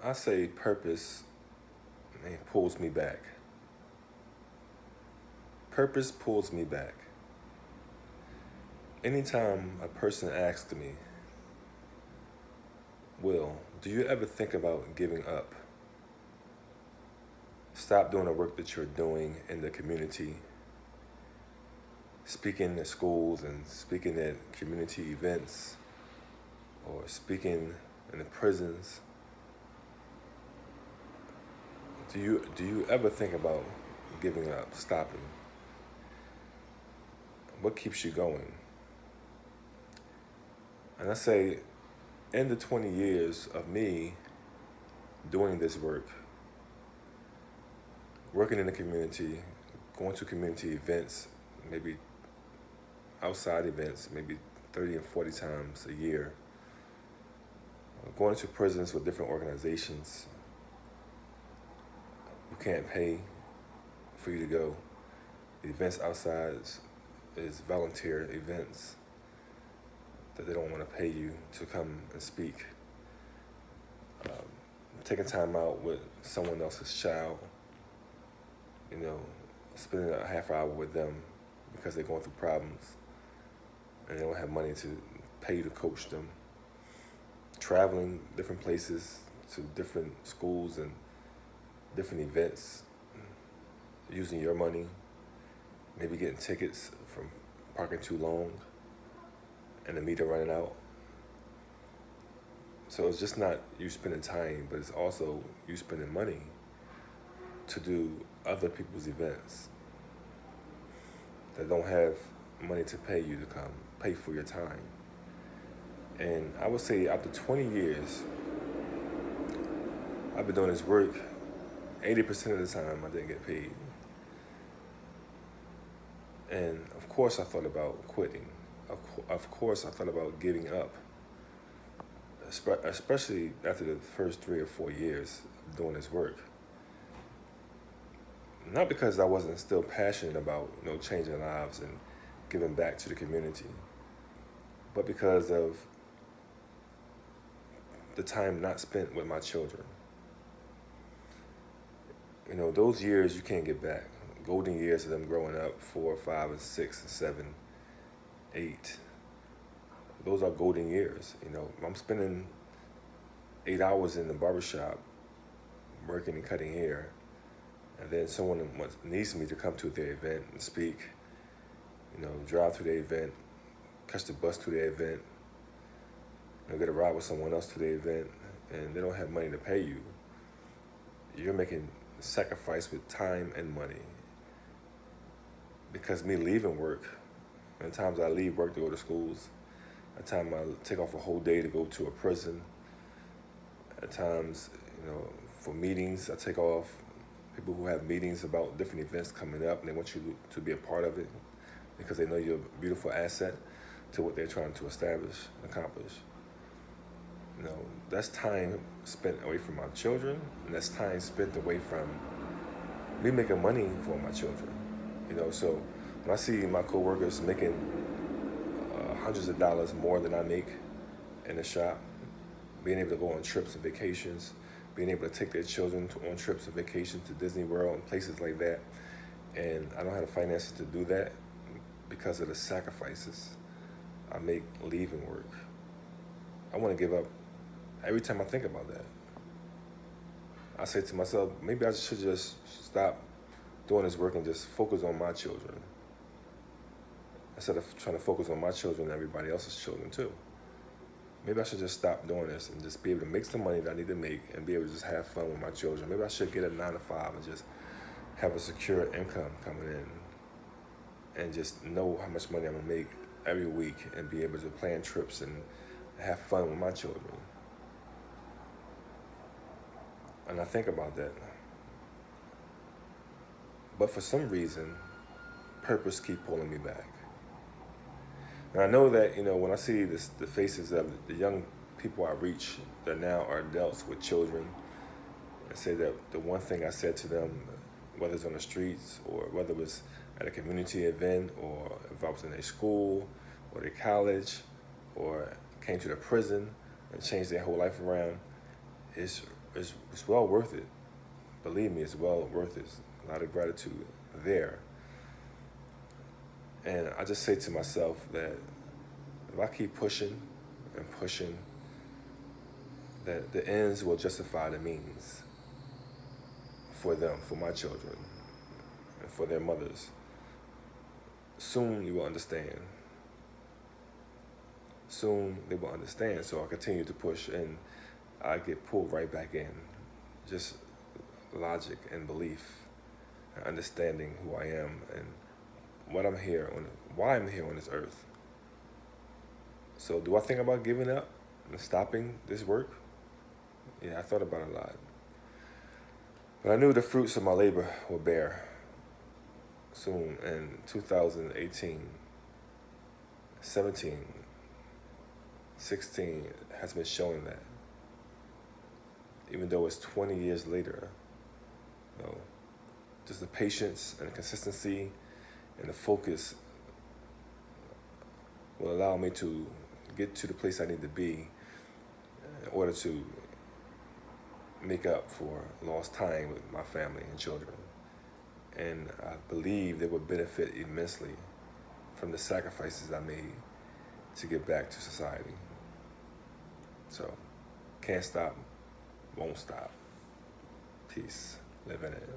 I say purpose pulls me back. Purpose pulls me back. Anytime a person asks me, Will, do you ever think about giving up? Stop doing the work that you're doing in the community, speaking at schools and speaking at community events or speaking in the prisons. Do you ever think about giving up, stopping? What keeps you going? And I say, in the 20 years of me doing this work, working in the community, going to community events, maybe outside events, maybe 30 and 40 times a year, going to prisons with different organizations who can't pay for you to go. The events outside is volunteer events that they don't want to pay you to come and speak. Taking time out with someone else's child, spending a half hour with them because they're going through problems and they don't have money to pay you to coach them. Traveling different places to different schools and different events, using your money, maybe getting tickets from parking too long and the meter running out. So it's just not you spending time, but it's also you spending money to do other people's events that don't have money to pay you to come, pay for your time. And I would say after 20 years, I've been doing this work, 80% of the time I didn't get paid. And of course I thought about quitting. Of course I thought about giving up, especially after the first 3 or 4 years of doing this work. Not because I wasn't still passionate about changing lives and giving back to the community, but because of the time not spent with my children. Those years you can't get back. Golden years of them growing up, 4, 5, and 6, and 7, 8. Those are golden years. I'm spending 8 hours in the barbershop working and cutting hair, and then someone needs me to come to their event and speak, drive to the event, catch the bus to the event, get a ride with someone else to the event, and they don't have money to pay you. You're making a sacrifice with time and money. Because me leaving work, and times I leave work to go to schools, at times I take off a whole day to go to a prison. At times, for meetings, I take off. People who have meetings about different events coming up, and they want you to be a part of it because they know you're a beautiful asset to what they're trying to accomplish. That's time spent away from my children, and that's time spent away from me making money for my children. So when I see my coworkers making hundreds of dollars more than I make in the shop, being able to go on trips and vacations, being able to take their children on trips and vacations to Disney World and places like that, and I don't have the finances to do that because of the sacrifices I make leaving work. I want to give up every time I think about that. I say to myself, maybe I should just stop doing this work and just focus on my children instead of trying to focus on my children and everybody else's children too. Maybe I should just stop doing this and just be able to make some money that I need to make and be able to just have fun with my children. Maybe I should get a 9 to 5 and just have a secure income coming in and just know how much money I'm gonna make every week and be able to plan trips and have fun with my children. And I think about that. But for some reason, purpose keep pulling me back. And I know that, when I see the faces of the young people I reach that now are adults with children, I say that the one thing I said to them, whether it's on the streets or whether it was at a community event or if I was in a school or a college or came to the prison and changed their whole life around, is it's well worth it. Believe me, it's well worth it. A lot of gratitude there. And I just say to myself that if I keep pushing and pushing, that the ends will justify the means for them, for my children, and for their mothers. Soon you will understand. Soon they will understand. So I continue to push and I get pulled right back in. Just logic and belief and understanding who I am and what I'm here on, why I'm here on this earth. So do I think about giving up and stopping this work? Yeah, I thought about it a lot. But I knew the fruits of my labor would bear soon in 2018, 17, 16 has been showing that. Even though it's 20 years later, you know, just the patience and the consistency and the focus will allow me to get to the place I need to be in order to make up for lost time with my family and children. And I believe they will benefit immensely from the sacrifices I made to get back to society. So, can't stop, won't stop. Peace. Live in it.